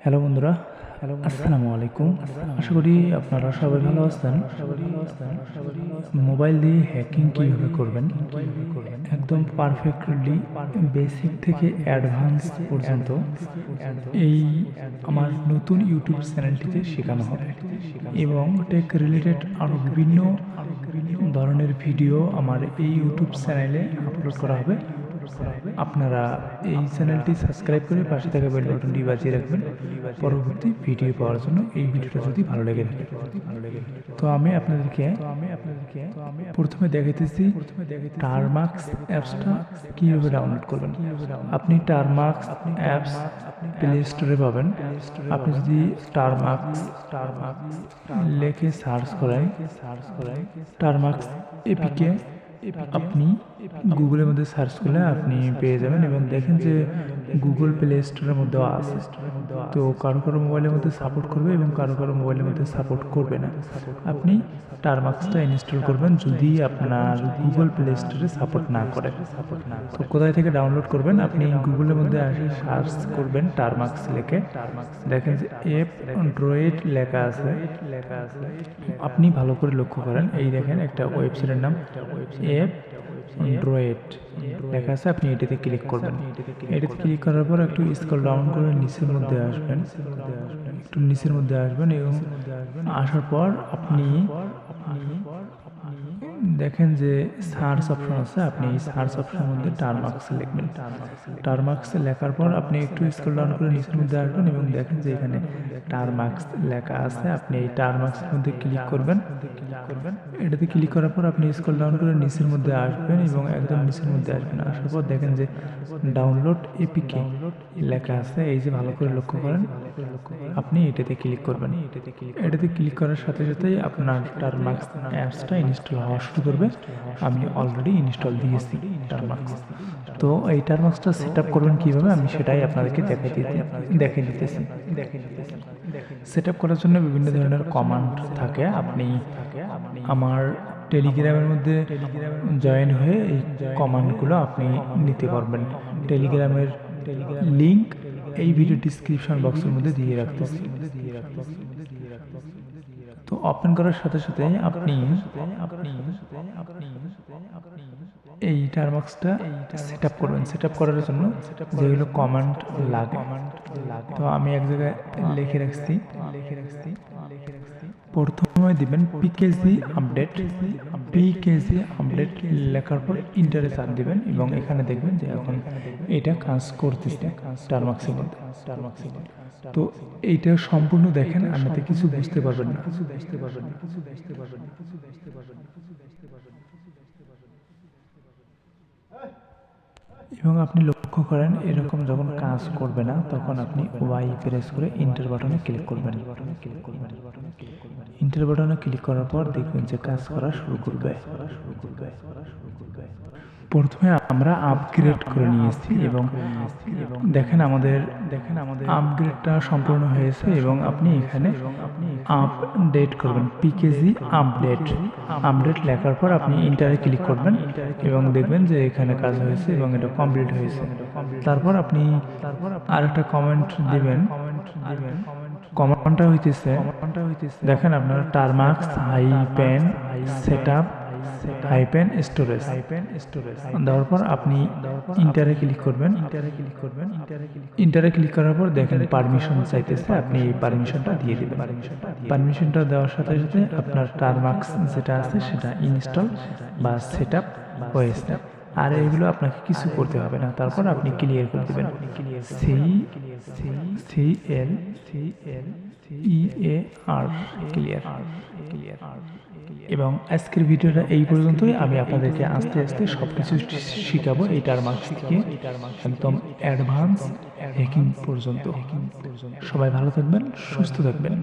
Hello বন্ধুরা, আসসালামু আলাইকুম। আশা করি আপনারা সবাই ভালো আছেন। মোবাইল দিয়ে হ্যাকিং কীভাবে করবেন একদম পারফেক্টলি বেসিক থেকে অ্যাডভান্স পর্যন্ত এই আমার নতুন ইউটিউব চ্যানেলটিতে শেখানো হবে এবং টেক রিলেটেড আরও বিভিন্ন ধরনের ভিডিও আমার এই ইউটিউব চ্যানেলে আপলোড করা হবে। আপনারা এই চ্যানেলটি সাবস্ক্রাইব করে পাশে থাকা বেল বাটনটি বাজিয়ে রাখবেন পরবর্তী ভিডিও পাওয়ার জন্য। এই ভিডিওটা যদি ভালো লেগে থাকে তো আমি আপনাদেরকে প্রথমে দেখাইতেছি টারমাক্স অ্যাপসটা কীভাবে ডাউনলোড করবেন। আপনি টারমাক্স অ্যাপস প্লে স্টোরে পাবেন। আপনি যদি টারমাক্স লেখে সার্চ করেন টারমাক্স এপিকে আপনি গুগলের মধ্যে সার্চ করলে আপনি পেয়ে যাবেন এবং দেখেন যে গুগল প্লে স্টোরের মধ্যেও আছে। তো কারো কারো মোবাইলের মধ্যে সাপোর্ট করবে এবং কারো কারো মোবাইলের মধ্যে সাপোর্ট করবে না। আপনি টারমাক্সটা ইনস্টল করবেন যদি আপনার গুগল প্লে স্টোরে সাপোর্ট না করে। তো কোথায় থেকে ডাউনলোড করবেন? আপনি গুগলের মধ্যে আসে সার্চ করবেন টারমাক্স লেখে, দেখেন যে অ্যাপ অ্যান্ড্রয়েড লেখা আছে। আপনি ভালো করে লক্ষ্য করেন, এই দেখেন একটা ওয়েবসাইটের নাম অ্যাপ অ্যান্ড্রয়েড লেখা আছে। আপনি এটাতে ক্লিক করবেন। এটাতে ক্লিক করার পর একটু স্ক্রল ডাউন করে নিচের মধ্যে আসবেন, একটু নিচের মধ্যে আসবেন এবং আসার পর আপনি দেখেন যে সার্চ অপশন আছে। আপনি এই সার্চ অপশনের মধ্যে টারমাক্স লিখবেন। টারমাক্স লেখার পর আপনি একটু স্ক্রল ডাউন করে নিচের মধ্যে আসবেন এবং দেখেন যে এখানে টারমাক্স লেখা আছে। আপনি এই টারমাক্সের মধ্যে ক্লিক করবেন। এটাতে ক্লিক করার পর আপনি স্ক্রল ডাউন করে নিচের মধ্যে আসবেন এবং একদম নিচের মধ্যে আসবেন। আসার পর দেখেন যে ডাউনলোড এপিকে লেখা আছে। এই যে ভালো করে লক্ষ্য করেন, আপনি এটাতে ক্লিক করবেন। এটাতে ক্লিক করার সাথে সাথেই আপনার টারমাক্স অ্যাপসটা ইনস্টল হওয়া শুরু করবে। আমি অলরেডি ইনস্টল দিয়েছি টারমাক্স। তো এই টারমাক্সটা সেট আপ করবেন কীভাবে আমি সেটাই আপনাদেরকে দেখে দিতেছি। সেট আপ করার জন্য বিভিন্ন ধরনের কমান্ড থাকে। আপনি আমার টেলিগ্রামের মধ্যে জয়েন হয়ে এই কমান্ডগুলো আপনি নিতে পারবেন। টেলিগ্রামের লিঙ্ক এই ভিডিও ডিসক্রিপশন বক্সের মধ্যে দিয়ে রাখতেছি। তো ওপেন করার সাথে সাথে আপনি এই টারমাক্সটা সেট আপ করবেন। সেট আপ করার জন্য যেগুলো কমান্ড লাগে তো আমি এক জায়গায় লিখে রাখছি। প্রথমে দিবেন পিকেজি আপডেট। লেখার পর ইন্টারে চাপ দিবেন এবং এখানে দেখবেন যে এখন এটা কাজ করতেছে টারমাক্সের মধ্যে। তো এইটা সম্পূর্ণ দেখেন, আপনাতে কিছু বুঝতে পারবেন না। এবং আপনি লক্ষ্য করেন এরকম যখন কাজ করবে না তখন আপনি ওয়াই প্রেস করে ইন্টার বাটনে ক্লিক করবেন। ইন্টার বাটনে ক্লিক করার পর দেখবেন যে কাজ করা শুরু করবে। প্রথমে আমরা আপগ্রেড করে নিয়েছি এবং দেখেন আমাদের আপগ্রেডটা সম্পূর্ণ হয়েছে এবং আপনি এখানে আপডেট করবেন। পিকেজি আপডেট লেখার পর আপনি ইন্টারে ক্লিক করবেন এবং দেখবেন যে এখানে কাজ হয়েছে এবং এটা কমপ্লিট হয়েছে। তারপর আপনি আরেকটা কমেন্ট দিবেন। কমান্ডটা হইতেছে দেখেন আপনার টারমাক্স হাইপেন সেটআপ হাইপেন স্টোরেজ দেওয়ার পর আপনি ইন্টারে ক্লিক করবেন। ইন্টারে ক্লিক করার পর দেখেন পারমিশন চাইতেছে, আপনি এই পারমিশনটা দিয়ে দেবেন। পারমিশনটা দেওয়ার সাথে সাথে আপনার টারমাক্স যেটা আছে সেটা ইনস্টল বা সেট আপ হয়েছে। আর এগুলো আপনাকে কিছু করতে হবে না। তারপর আপনি ক্লিয়ার করে দেবেন। ক্লিয়ার। এবং আজকের ভিডিওটা এই পর্যন্তই। আমি আপনাদেরকে আস্তে আস্তে সবকিছু শিখাবো এই টারমাক্স থেকে একদম অ্যাডভান্স হ্যাকিং পর্যন্ত। সবাই ভালো থাকবেন, সুস্থ থাকবেন।